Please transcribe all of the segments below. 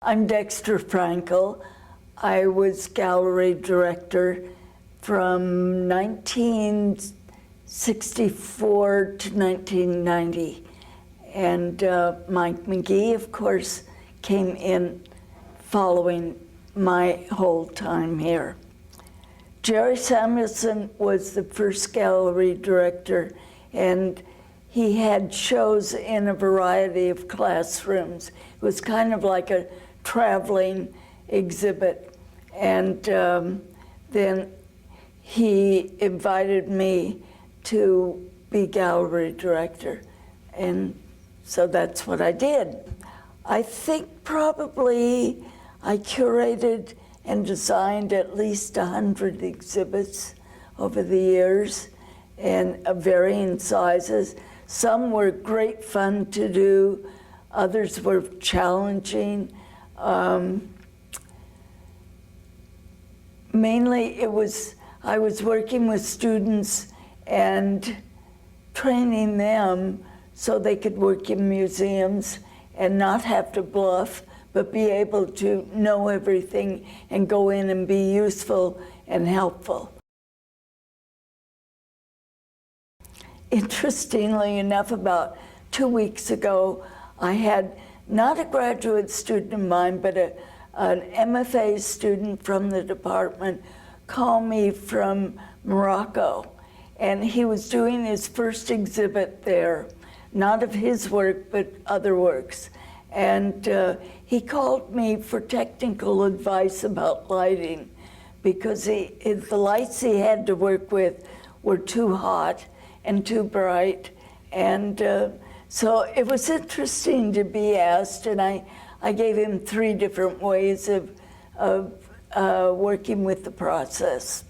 I'm Dextra Frankel. I was gallery director from 1964 to 1990. And Mike McGee, of course, came in following my whole time here. Jerry Samuelson was the first gallery director, and he had shows in a variety of classrooms. It was kind of like a traveling exhibit. And then he invited me to be gallery director. And so that's what I did. I think probably I curated and designed at least 100 exhibits over the years, and of varying sizes. Some were great fun to do, others were challenging. Mainly I was working with students and training them so they could work in museums and not have to bluff, but be able to know everything and go in and be useful and helpful. Interestingly enough, about 2 weeks ago, I had not a graduate student of mine, but an MFA student from the department call me from Morocco. And he was doing his first exhibit there, not of his work, but other works. And he called me for technical advice about lighting, because the lights he had to work with were too hot and too bright. And so it was interesting to be asked, and I gave him 3 different ways of working with the process.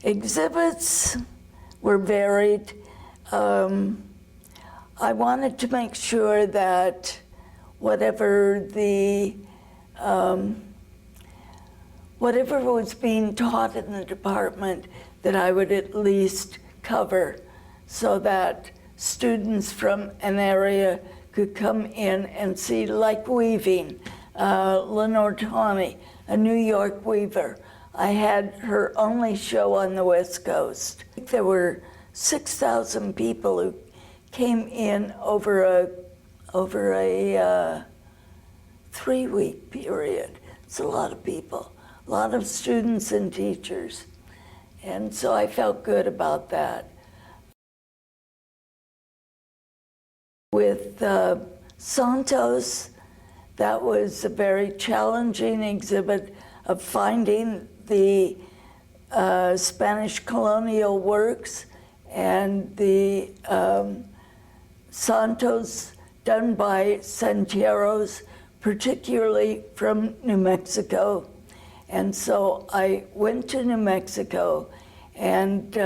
Exhibits were varied. I wanted to make sure that whatever was being taught in the department, that I would at least cover, so that students from an area could come in and see, like weaving. Lenore Tawney, a New York weaver. I had her only show on the West Coast. There were 6,000 people who came in over a 3-week period. It's a lot of people, a lot of students and teachers. And so I felt good about that. With Santos, that was a very challenging exhibit of finding the Spanish colonial works and the Santos done by Santeros, particularly from New Mexico. And so I went to New Mexico and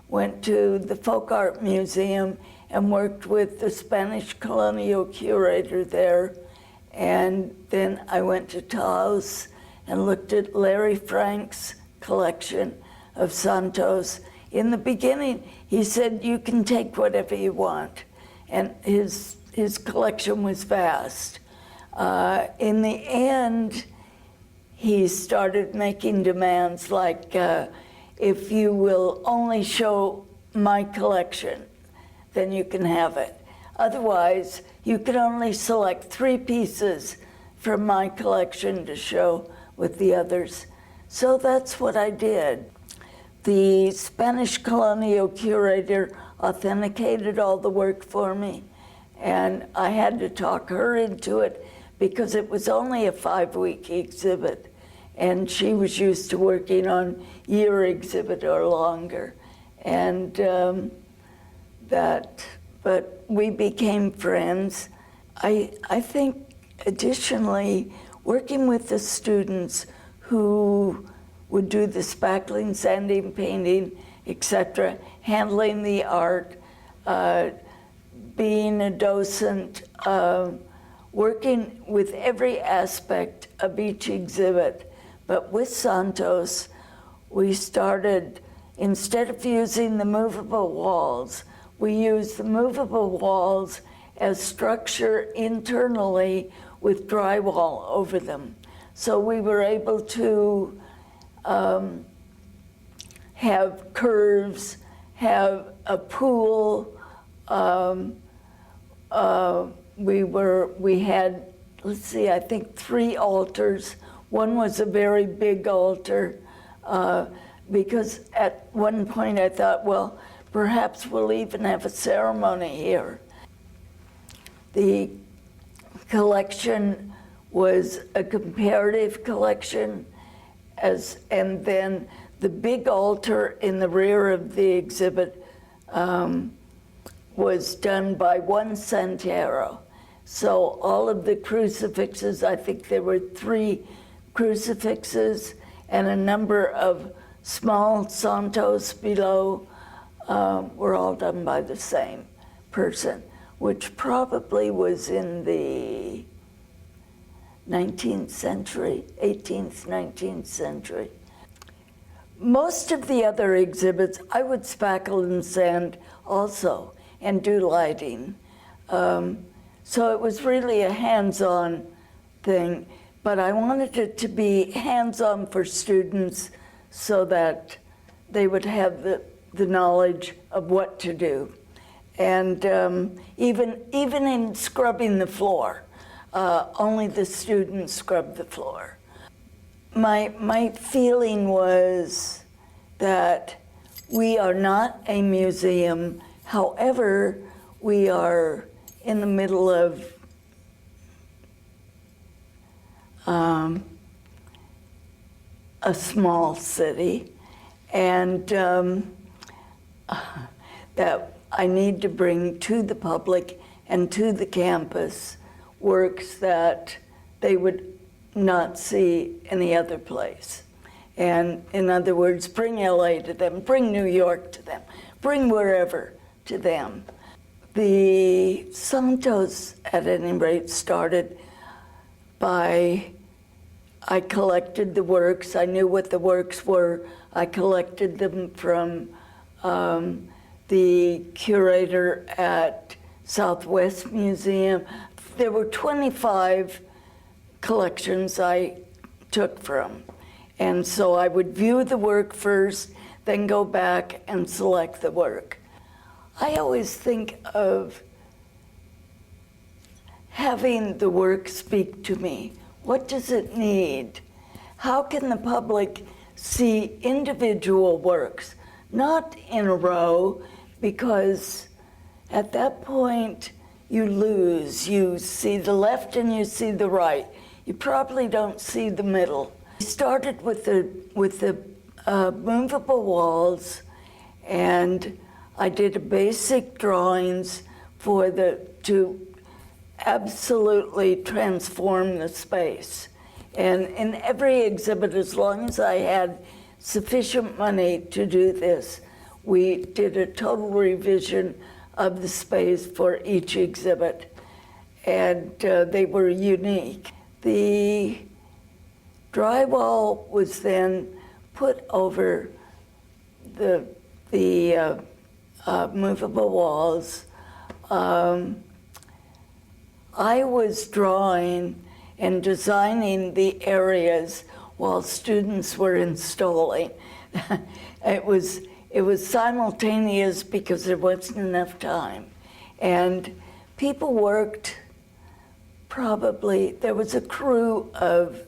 went to the Folk Art Museum and worked with the Spanish colonial curator there. And then I went to Taos and looked at Larry Frank's collection of Santos. In the beginning, he said, you can take whatever you want. And his collection was vast. In the end, he started making demands like, if you will only show my collection, then you can have it. Otherwise, you can only select 3 pieces from my collection to show with the others. So that's what I did. The Spanish colonial curator authenticated all the work for me, and I had to talk her into it because it was only a 5-week exhibit, and she was used to working on year exhibit or longer. And but we became friends. I think additionally, working with the students who would do the spackling, sanding, painting, etc., handling the art, being a docent, working with every aspect of each exhibit. But with Santos, we started, instead of using the movable walls, we used the movable walls as structure internally with drywall over them. So we were able to have curves, have a pool. We had, let's see, I think 3 altars. One was a very big altar, because at one point I thought, well, perhaps we'll even have a ceremony here. The collection was a comparative collection, and then the big altar in the rear of the exhibit was done by one Santero. So all of the crucifixes, I think there were 3 crucifixes and a number of small santos below, were all done by the same person, which probably was in the 19th century, 18th, 19th century. Most of the other exhibits, I would spackle and sand also and do lighting. So it was really a hands-on thing, but I wanted it to be hands-on for students so that they would have the knowledge of what to do. And even in scrubbing the floor, only the students scrubbed the floor. My feeling was that we are not a museum. However, we are in the middle of a small city, and that I need to bring to the public and to the campus works that they would not see any other place. And in other words, bring LA to them, bring New York to them, bring wherever to them. The Santos, at any rate, started by, I collected the works. I knew what the works were. I collected them from the curator at Southwest Museum. There were 25 collections I took from. And so I would view the work first, then go back and select the work. I always think of having the work speak to me. What does it need? How can the public see individual works, not in a row, because at that point you lose. You see the left and you see the right. You probably don't see the middle. We started with the movable walls, and I did basic drawings to absolutely transform the space. And in every exhibit, as long as I had sufficient money to do this, we did a total revision of the space for each exhibit, and they were unique. The drywall was then put over the movable walls. I was drawing and designing the areas while students were installing. It was simultaneous because there wasn't enough time. And people worked probably, there was a crew of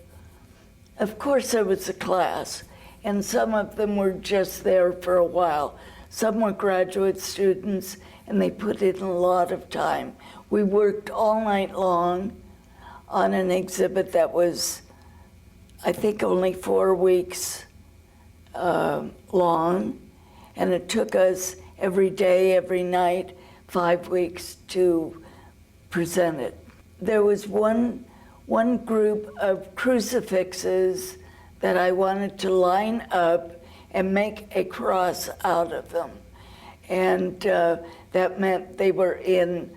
course there was a class, and some of them were just there for a while. Some were graduate students, and they put in a lot of time. We worked all night long on an exhibit that was, I think, only 4 weeks long, and it took us every day, every night, 5 weeks to present it. There was one group of crucifixes that I wanted to line up and make a cross out of them. And that meant they were in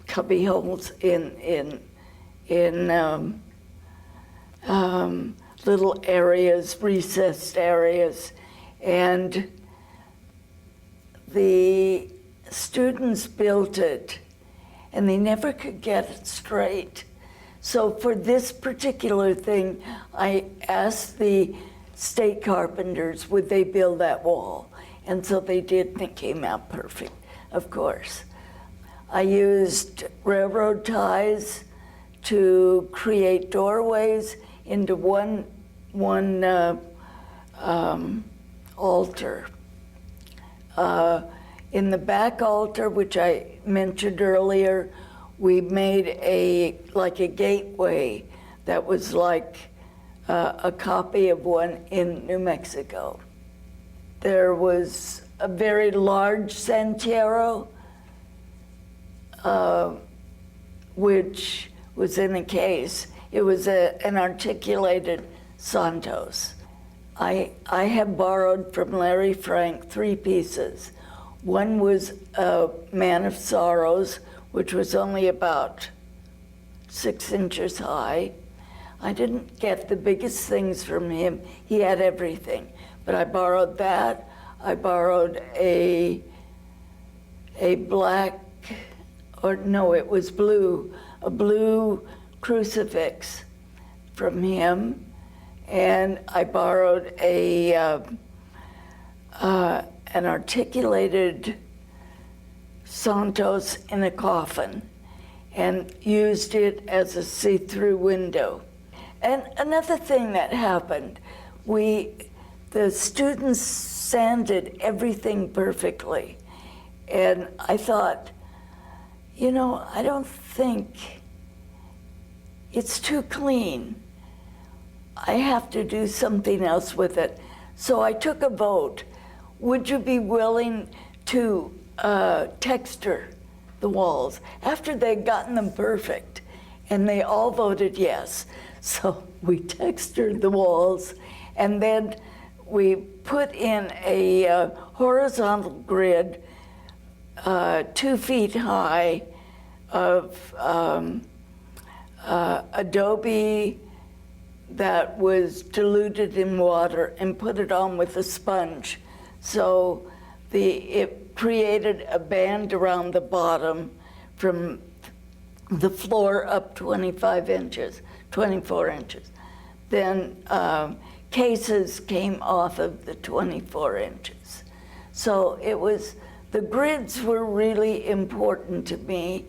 cubby holes, in little areas, recessed areas. And the students built it, and they never could get it straight. So for this particular thing, I asked the state carpenters, would they build that wall? And so they did, and it came out perfect, of course. I used railroad ties to create doorways into one altar. In the back altar, which I mentioned earlier, we made like a gateway that was like a copy of one in New Mexico. There was a very large Santero, which was in a case. It was an articulated Santos. I have borrowed from Larry Frank 3 pieces. One was a Man of Sorrows, which was only about 6 inches high. I didn't get the biggest things from him. He had everything, but I borrowed that. I borrowed a black, or no, it was blue, a blue crucifix from him. And I borrowed an articulated Santos in a coffin and used it as a see-through window. And another thing that happened, the students sanded everything perfectly. And I thought, you know, I don't think it's too clean. I have to do something else with it. So I took a vote. Would you be willing to texture the walls after they'd gotten them perfect? And they all voted yes. So we textured the walls, and then we put in a horizontal grid 2 feet high of adobe that was diluted in water and put it on with a sponge. So it created a band around the bottom from the floor up 24 inches. Then cases came off of the 24 inches. So the grids were really important to me,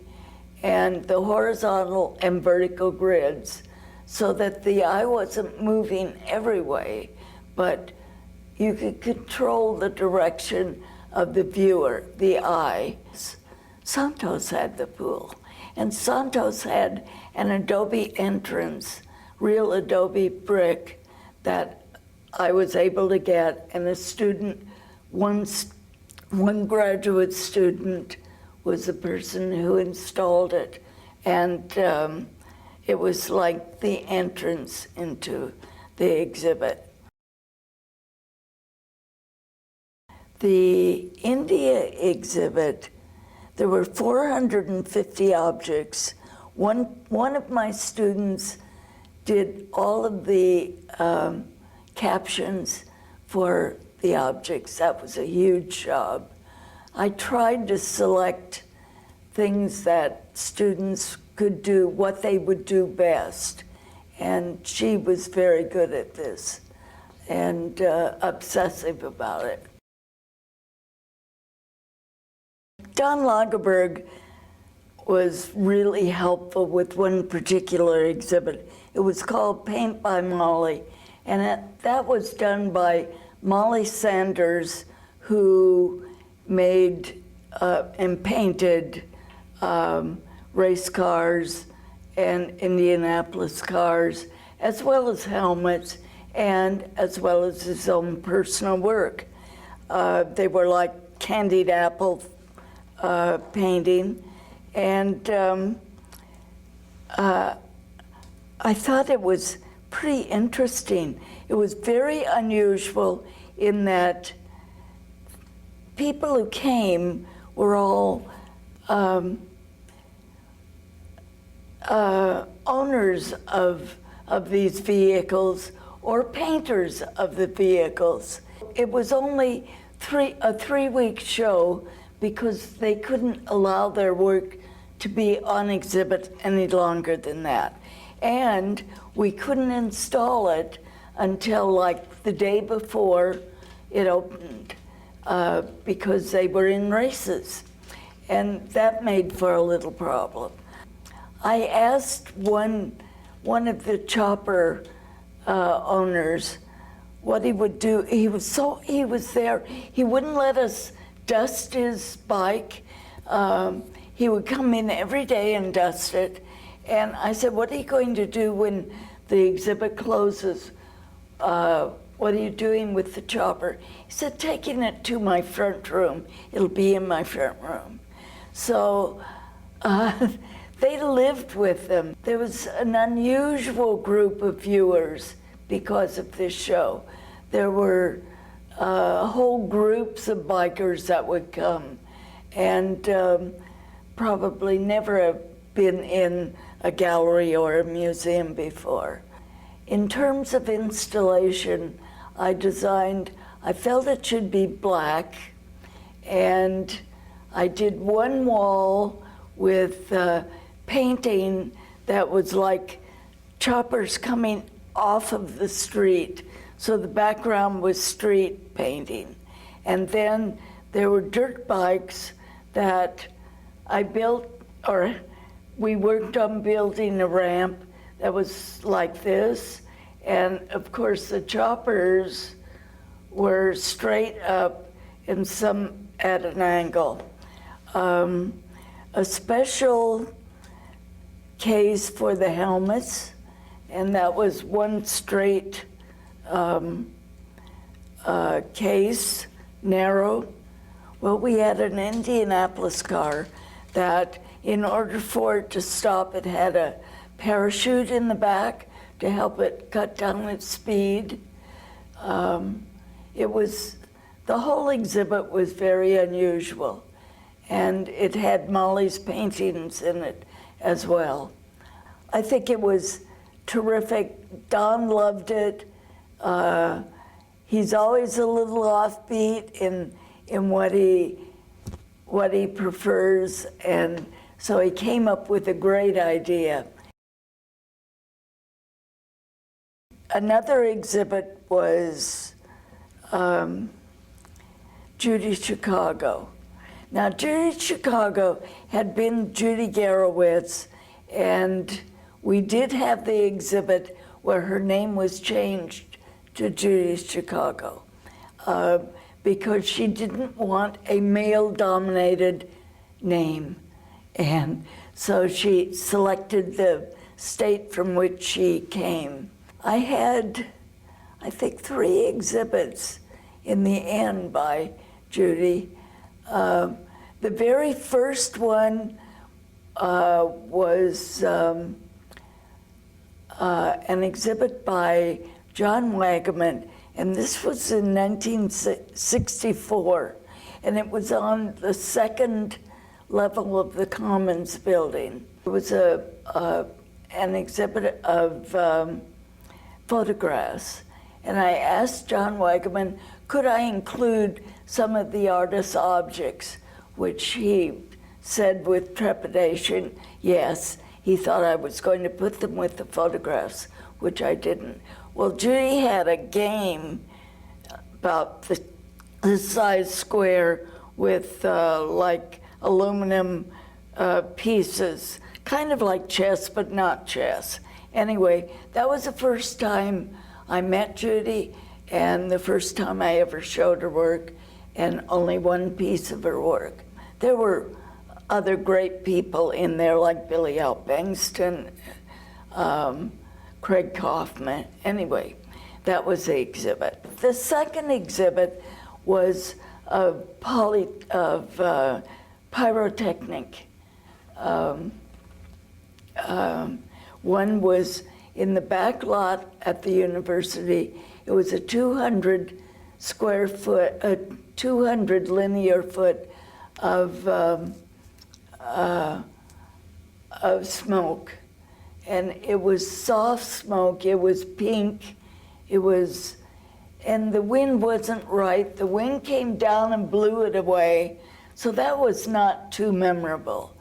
and the horizontal and vertical grids, so that the eye wasn't moving every way, but you could control the direction of the viewer, the eye. Santos had the pool, and Santos had an adobe entrance, real adobe brick that I was able to get, and a student, one graduate student was the person who installed it, and it was like the entrance into the exhibit. The India exhibit, there were 450 objects. One of my students did all of the captions for the objects. That was a huge job. I tried to select things that students could do, what they would do best. And she was very good at this and obsessive about it. Don Lagerberg was really helpful with one particular exhibit. It was called Paint by Molly, and that was done by Molly Sanders, who made and painted race cars and Indianapolis cars, as well as helmets, and as well as his own personal work. They were like candied apple painting, and I thought it was pretty interesting. It was very unusual in that people who came were all owners of these vehicles or painters of the vehicles. It was only a 3-week show because they couldn't allow their work to be on exhibit any longer than that. And we couldn't install it until like the day before it opened because they were in races. And that made for a little problem. I asked one of the chopper owners what he would do. He was there. He wouldn't let us dust his bike. He would come in every day and dust it. And I said, what are you going to do when the exhibit closes? What are you doing with the chopper? He said, taking it to my front room. It'll be in my front room. So they lived with them. There was an unusual group of viewers because of this show. There were whole groups of bikers that would come and probably never have been in a gallery or a museum before. In terms of installation, I felt it should be black, and I did one wall with painting that was like choppers coming off of the street. So the background was street painting. And then there were dirt bikes that I built, or we worked on building a ramp that was like this. And of course the choppers were straight up and some at an angle. A special case for the helmets, and that was one straight case, narrow. Well, we had an Indianapolis car that in order for it to stop, it had a parachute in the back to help it cut down its speed. The whole exhibit was very unusual, and it had Molly's paintings in it as well. I think it was terrific. Don loved it. He's always a little offbeat in what he prefers, and so he came up with a great idea. Another exhibit was Judy Chicago. Now, Judy Chicago had been Judy Garowitz, and we did have the exhibit where her name was changed to Judy Chicago because she didn't want a male-dominated name. And so she selected the state from which she came. I had, I think, 3 exhibits in the end by Judy. The very first one was an exhibit by John Wagaman, and this was in 1964, and it was on the 2nd level of the Commons building. It was an exhibit of photographs, and I asked John Wagaman, could I include some of the artist's objects, which he said with trepidation, yes. He thought I was going to put them with the photographs, which I didn't. Well, Judy had a game about the size square with like aluminum pieces, kind of like chess, but not chess. Anyway, that was the first time I met Judy, and the first time I ever showed her work, and only one piece of her work. There were other great people in there, like Billy L. Bengston, Craig Kaufman. Anyway, that was the exhibit. The second exhibit was of pyrotechnic. One was in the back lot at the university. It was a 200 linear foot of smoke. And it was soft smoke, it was pink, and the wind wasn't right. The wind came down and blew it away, so that was not too memorable.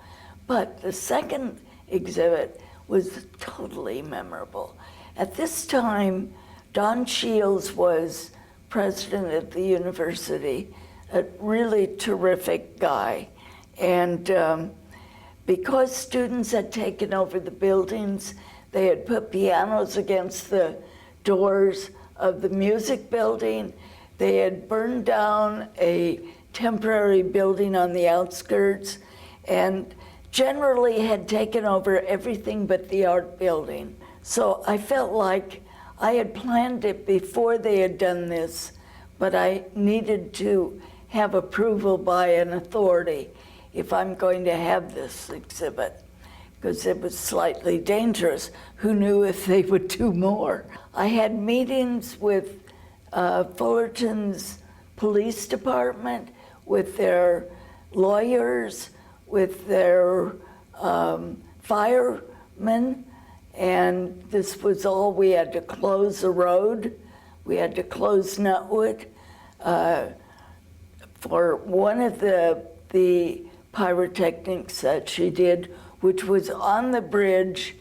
But the second exhibit was totally memorable. At this time, Don Shields was president at the university, a really terrific guy. And because students had taken over the buildings, they had put pianos against the doors of the music building. They had burned down a temporary building on the outskirts and generally had taken over everything but the art building. So I felt like I had planned it before they had done this, but I needed to have approval by an authority if I'm going to have this exhibit, because it was slightly dangerous. Who knew if they would do more? I had meetings with Fullerton's police department, with their lawyers, with their firemen, and this was all. We had to close a road. We had to close Nutwood. For one of the pyrotechnics that she did, which was on the bridge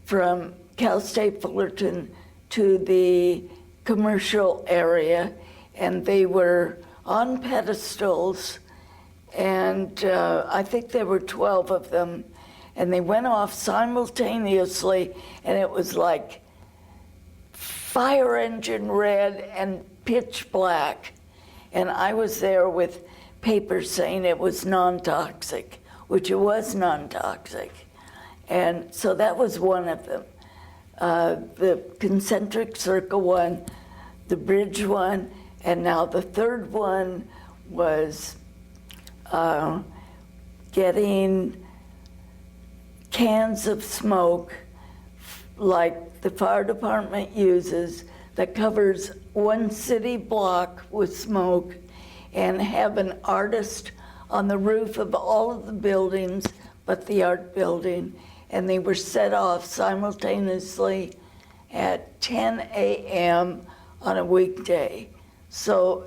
from Cal State Fullerton to the commercial area, and they were on pedestals, and I think there were 12 of them, and they went off simultaneously, and it was like fire engine red and pitch black. And I was there with papers saying it was non-toxic, which it was non-toxic. And so that was one of them. The concentric circle one, the bridge one, and now the third one was getting cans of smoke like the fire department uses that covers one city block with smoke, and have an artist on the roof of all of the buildings but the art building, and they were set off simultaneously at 10 a.m. on a weekday. So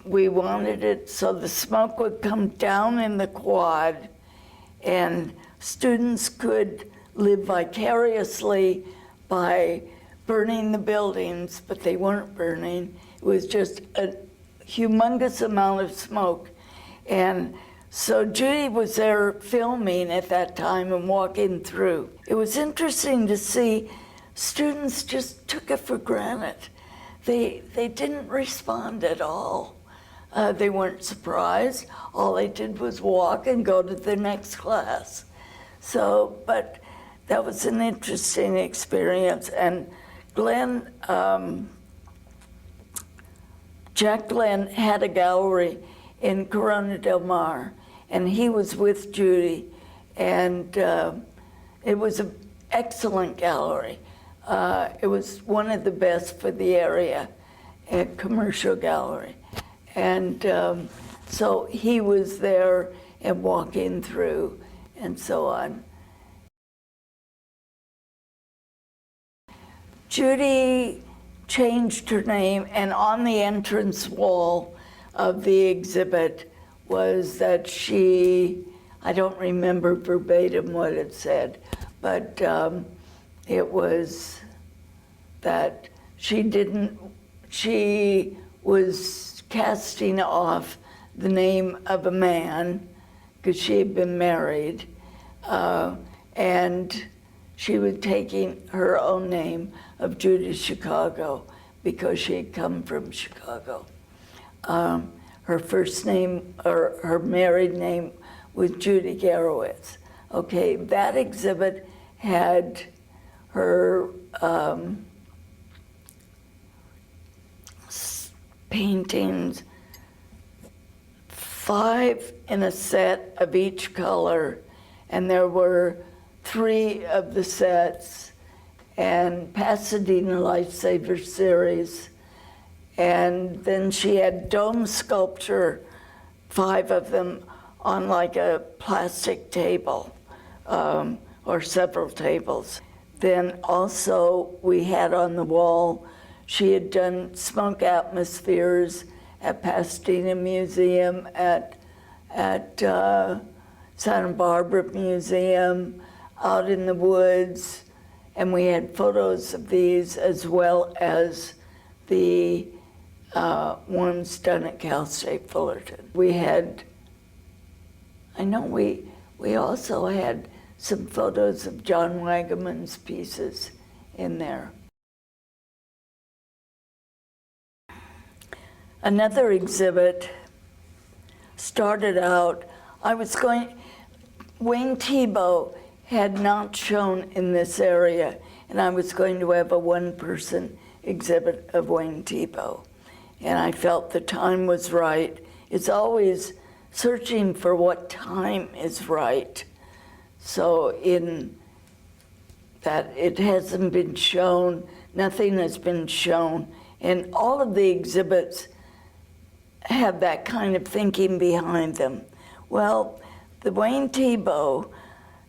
we wanted it so the smoke would come down in the quad and students could live vicariously by burning the buildings, but they weren't burning. It was just a humongous amount of smoke. And so Judy was there filming at that time and walking through. It was interesting to see students just took it for granted. They didn't respond at all. They weren't surprised. All they did was walk and go to the next class. So, but that was an interesting experience. And Glenn, Jack Glenn had a gallery in Corona del Mar, and he was with Judy, and it was an excellent gallery. It was one of the best for the area, a commercial gallery. And so he was there and walking through and so on. Judy changed her name, and on the entrance wall of the exhibit was that she, I don't remember verbatim what it said, but it was that she was casting off the name of a man because she had been married, and she was taking her own name of Judy Chicago because she had come from Chicago. Her first name, or her married name, was Judy Garowitz. Okay, that exhibit had her paintings, 5 in a set of each color, and there were 3 of the sets, and Pasadena Lifesaver Series. And then she had dome sculpture, 5 of them, on like a plastic table, or several tables. Then also we had on the wall, she had done smoke atmospheres at Pasadena Museum, at Santa Barbara Museum, out in the woods, and we had photos of these as well as the ones done at Cal State Fullerton. We had, I know we also had some photos of John Wagaman's pieces in there. Another exhibit started out, Wayne Thiebaud had not shown in this area, and I was going to have a one-person exhibit of Wayne Thiebaud. And I felt the time was right. It's always searching for what time is right. So in that it hasn't been shown, nothing has been shown, and all of the exhibits have that kind of thinking behind them. Well, the Wayne Thiebaud,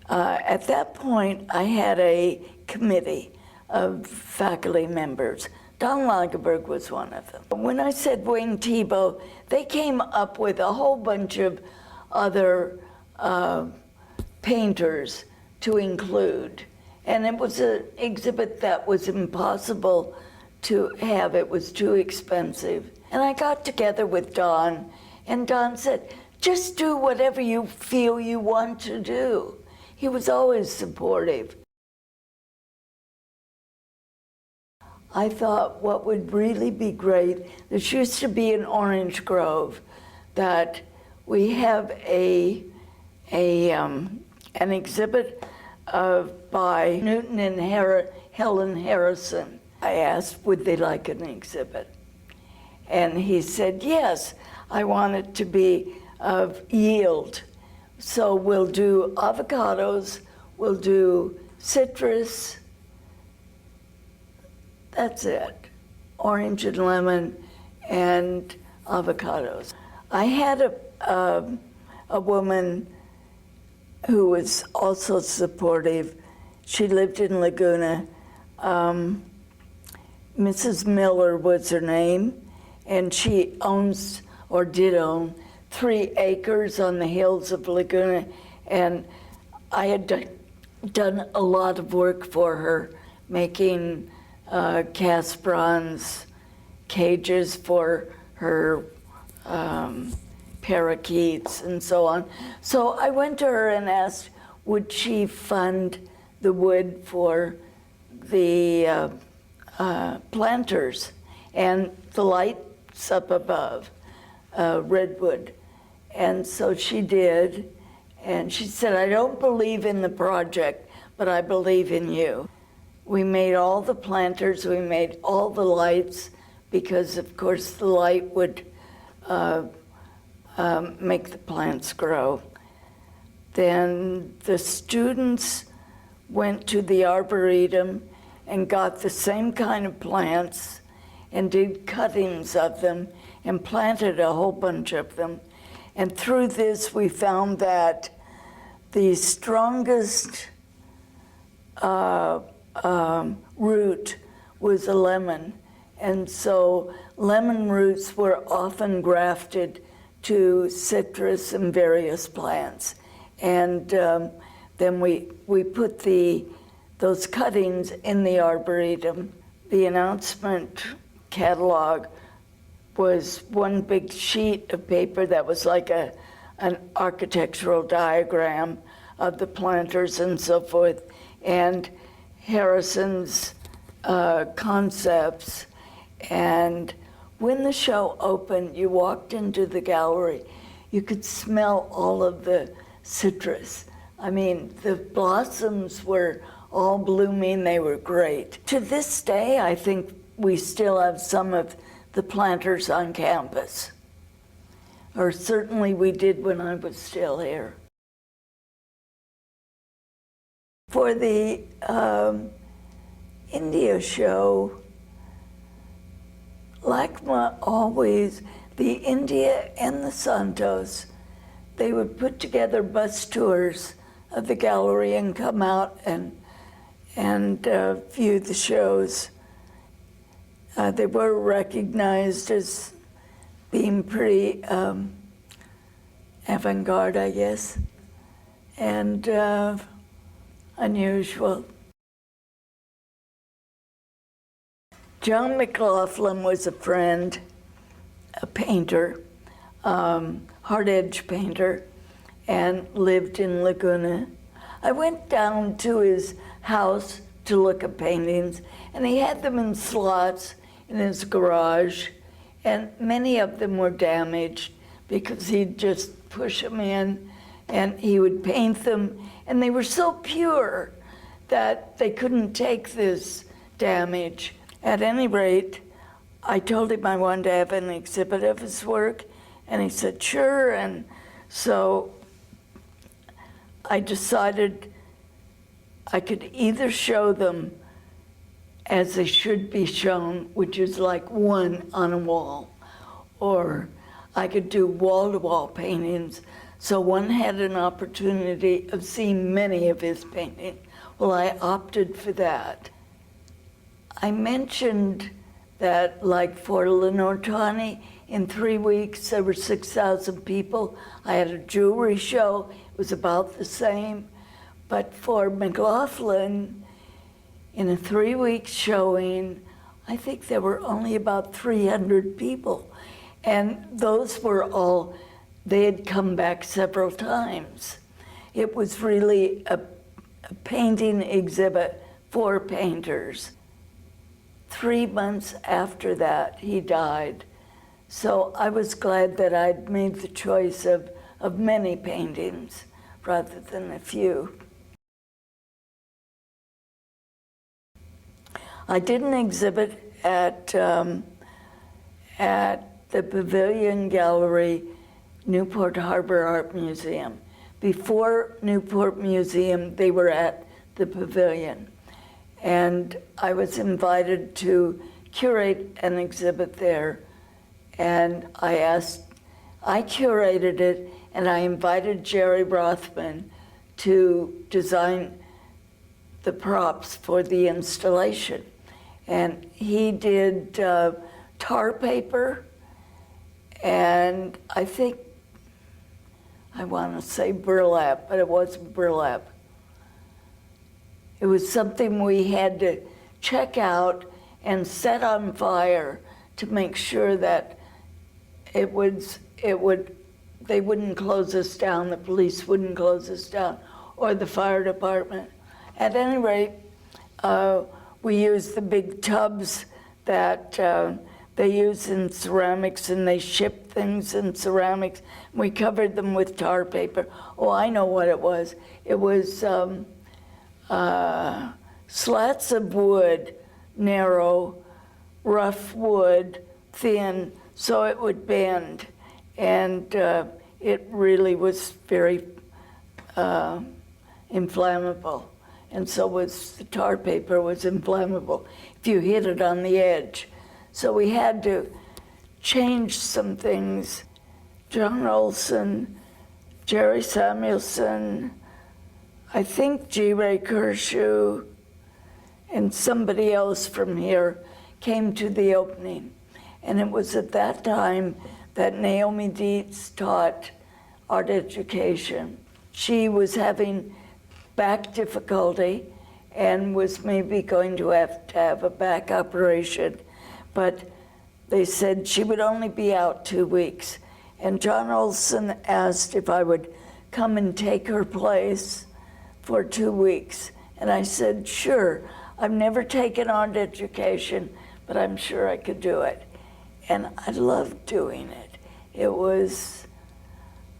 at that point, I had a committee of faculty members. Don Lagerberg was one of them. When I said Wayne Thiebaud, they came up with a whole bunch of other painters to include. And it was an exhibit that was impossible to have. It was too expensive. And I got together with Don, and Don said, just do whatever you feel you want to do. He was always supportive. I thought what would really be great, there used to be in Orange Grove, that we have an exhibit by Newton and Helen Harrison. I asked, would they like an exhibit? And he said, yes, I want it to be of yield. So we'll do avocados, we'll do citrus, that's it. Orange and lemon and avocados. I had a woman who was also supportive. She lived in Laguna. Mrs. Miller was her name, and she owns, or did own, 3 acres on the hills of Laguna, and I had done a lot of work for her, making cast bronze cages for her parakeets and so on. So I went to her and asked, would she fund the wood for the planters and the lights up above, redwood. And so she did, and she said, I don't believe in the project, but I believe in you. We made all the planters, we made all the lights, because of course the light would make the plants grow. Then the students went to the Arboretum and got the same kind of plants and did cuttings of them and planted a whole bunch of them. And through this, we found that the strongest root was a lemon. And so lemon roots were often grafted to citrus and various plants. And then we put those cuttings in the Arboretum. The announcement catalog was one big sheet of paper that was like an architectural diagram of the planters and so forth, and Harrison's concepts. And when the show opened, you walked into the gallery, you could smell all of the citrus. I mean, the blossoms were all blooming, they were great. To this day, I think we still have some of the planters on campus. Or certainly we did when I was still here. For the India show, LACMA always, the India and the Santos, they would put together bus tours of the gallery and come out and view the shows. They were recognized as being pretty avant-garde, I guess. and unusual. John McLaughlin was a friend, a painter, hard-edge painter, and lived in Laguna. I went down to his house to look at paintings, and he had them in slots in his garage, and many of them were damaged because he'd just push them in, and he would paint them, and they were so pure that they couldn't take this damage. At any rate, I told him I wanted to have an exhibit of his work, and he said, sure, and so I decided I could either show them as they should be shown, which is like one on a wall, or I could do wall-to-wall paintings, so one had an opportunity of seeing many of his paintings. Well, I opted for that. I mentioned that, like for Lenore Tawney, in 3 weeks there were 6,000 people. I had a jewelry show, it was about the same. But for McLaughlin, in a 3-week showing, I think there were only about 300 people. And those were all, they had come back several times. It was really a painting exhibit for painters. 3 months after that, he died. So I was glad that I'd made the choice of many paintings rather than a few. I didn't exhibit at the Pavilion Gallery, Newport Harbor Art Museum. Before Newport Museum, they were at the Pavilion. And I was invited to curate an exhibit there. And I curated it, and I invited Jerry Rothman to design the props for the installation. And he did tar paper, and I think, I want to say burlap, but it wasn't burlap. It was something we had to check out and set on fire to make sure that they wouldn't close us down, the police wouldn't close us down, or the fire department. At any rate, we used the big tubs that they use in ceramics, and they ship things in ceramics. We covered them with tar paper. Oh, I know what it was. It was slats of wood, narrow, rough wood, thin, so it would bend. And it really was very inflammable. And so was the tar paper was inflammable if you hit it on the edge. So we had to change some things. John Olson, Jerry Samuelson, I think G. Ray Kershaw, and somebody else from here came to the opening. And it was at that time that Naomi Dietz taught art education. She was having back difficulty and was maybe going to have a back operation, but they said she would only be out 2 weeks. And John Olson asked if I would come and take her place for 2 weeks. And I said, sure. I've never taken art education, but I'm sure I could do it. And I loved doing it. It was,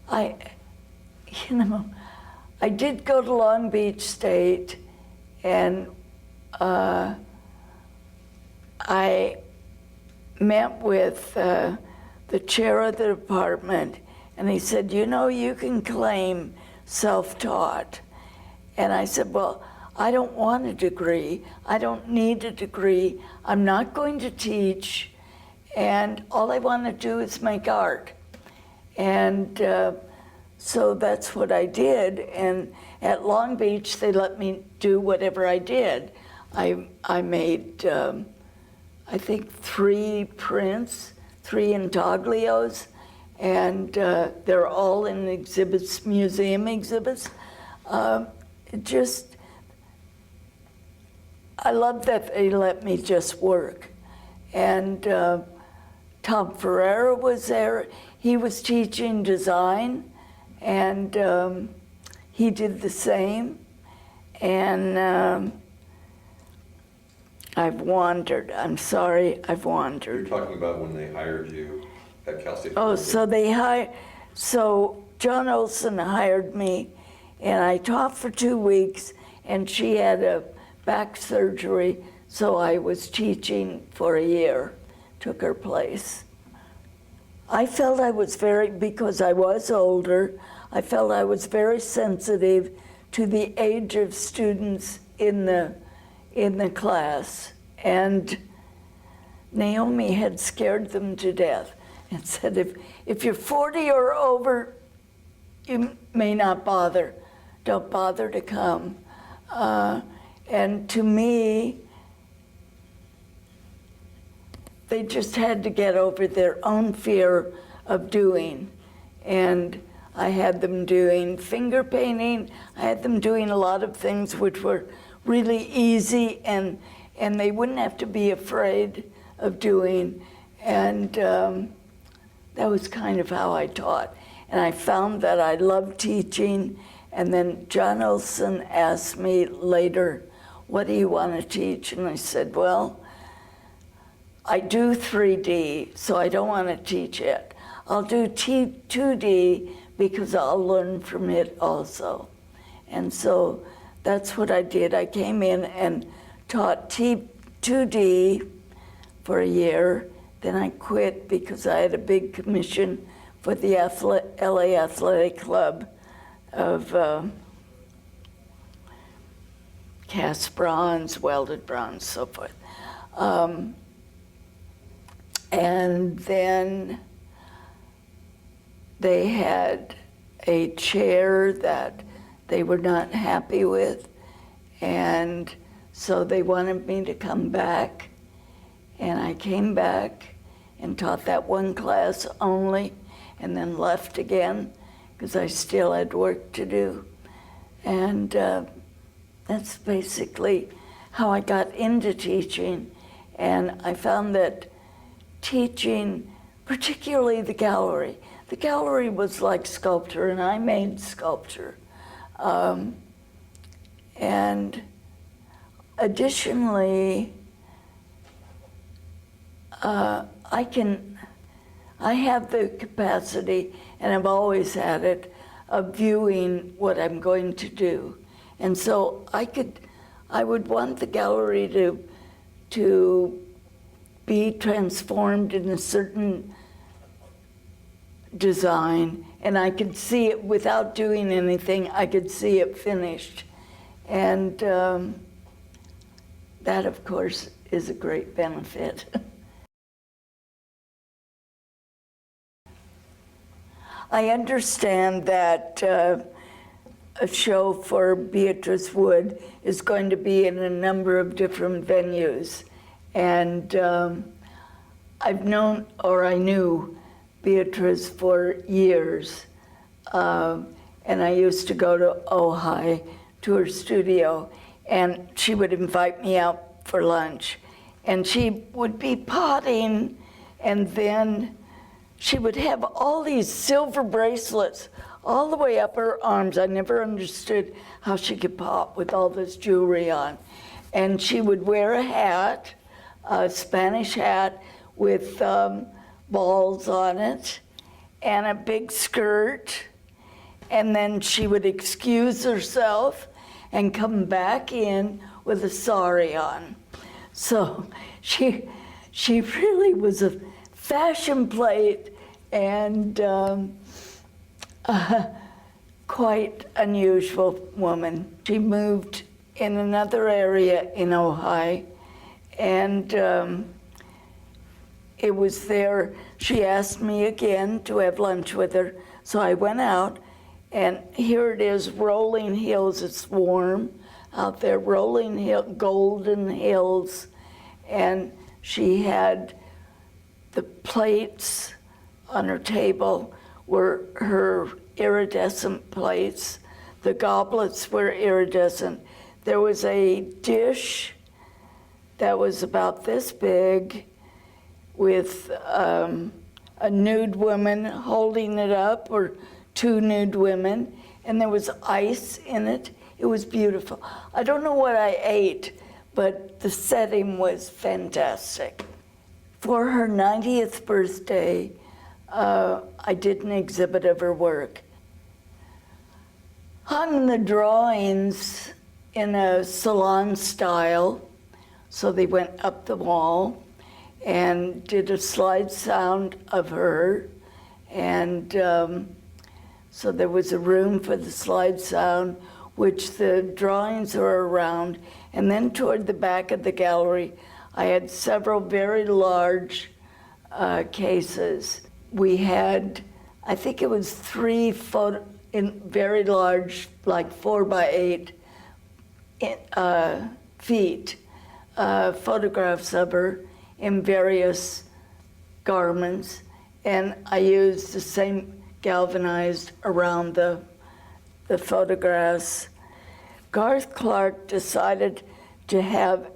I did go to Long Beach State, and I met with the chair of the department, and he said, you know, you can claim self-taught. And I said, well, I don't want a degree. I don't need a degree. I'm not going to teach, and all I want to do is make art. And so that's what I did. And at Long Beach, they let me do whatever I did. I made, I think, 3 prints, 3 intaglios, and they're all in exhibits, museum exhibits. It just, I love that they let me just work. And Tom Ferreira was there. He was teaching design, and he did the same. And I've wandered. I'm sorry, I've wandered. You're talking about when they hired you at Cal State. Oh, so John Olson hired me, and I taught for 2 weeks, and she had a back surgery, so I was teaching for a year, took her place. I felt I was because I was older, I felt I was very sensitive to the age of students in the class. And Naomi had scared them to death and said, if you're 40 or over, you may not bother. Don't bother to come. And to me, they just had to get over their own fear of doing. And I had them doing finger painting. I had them doing a lot of things which were really easy and they wouldn't have to be afraid of doing. And that was kind of how I taught. And I found that I loved teaching. And then John Olson asked me later, what do you want to teach? And I said, well, I do 3D, so I don't want to teach it. I'll do 2D because I'll learn from it also. And so that's what I did. I came in and taught 2D for a year. Then I quit because I had a big commission for the LA Athletic Club of cast bronze, welded bronze, so forth. And then they had a chair that they were not happy with, and so they wanted me to come back. And I came back and taught that one class only, and then left again because I still had work to do. And that's basically how I got into teaching. And I found that teaching, particularly the gallery was like sculpture, and I made sculpture. And additionally, I have the capacity, and I've always had it, of viewing what I'm going to do. And so I would want the gallery to be transformed in a certain design, and I could see it without doing anything. I could see it finished. And that, of course, is a great benefit. I understand that a show for Beatrice Wood is going to be in a number of different venues. And I knew Beatrice for years. And I used to go to Ojai, to her studio, and she would invite me out for lunch. And she would be potting, and then she would have all these silver bracelets all the way up her arms. I never understood how she could pot with all this jewelry on. And she would wear a hat, a Spanish hat with balls on it, and a big skirt. And then she would excuse herself and come back in with a sari on. So she really was a fashion plate and quite unusual woman. She moved in another area in Ojai, and it was there. She asked me again to have lunch with her, so I went out, and here it is, rolling hills. It's warm out there, rolling hill, golden hills, and she had the plates on her table were her iridescent plates The goblets were iridescent. There was a dish that was about this big with a nude woman holding it up, or two nude women, and there was ice in it. It was beautiful. I don't know what I ate, but the setting was fantastic. For her 90th birthday, I did an exhibit of her work. Hung the drawings in a salon style, so they went up the wall, and did a slide sound of her, and so there was a room for the slide sound, which the drawings are around, and then toward the back of the gallery, I had several very large cases. We had, I think it was 3 in very large, like 4 by 8 feet, photographs of her in various garments, and I used the same galvanized around the photographs. Garth Clark decided to have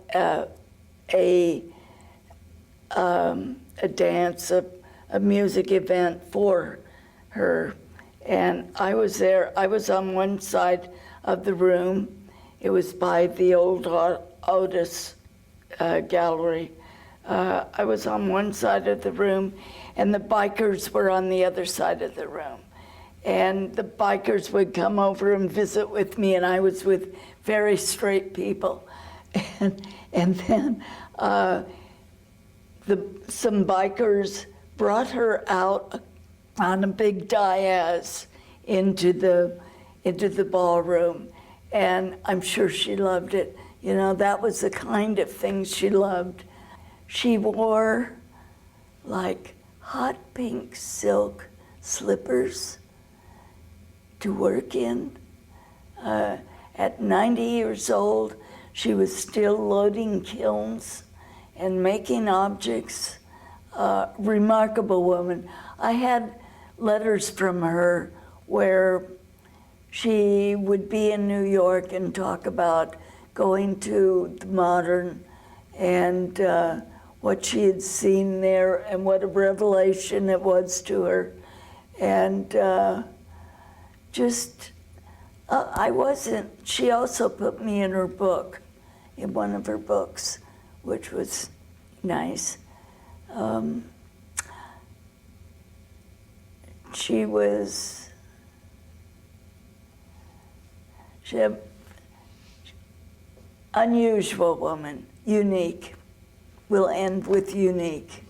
a dance, a music event for her, and I was there. I was on one side of the room. It was by the old Otis gallery. I was on one side of the room, and the bikers were on the other side of the room. And the bikers would come over and visit with me, and I was with very straight people. And then some bikers brought her out on a big dais into the ballroom, and I'm sure she loved it. You know, that was the kind of thing she loved. She wore like hot pink silk slippers to work in. At 90 years old, she was still loading kilns and making objects. Remarkable woman. I had letters from her where she would be in New York and talk about going to the Modern and what she had seen there and what a revelation it was to her. And I wasn't, she also put me in her book, in one of her books, which was nice. She had unusual woman, unique. We'll end with unique.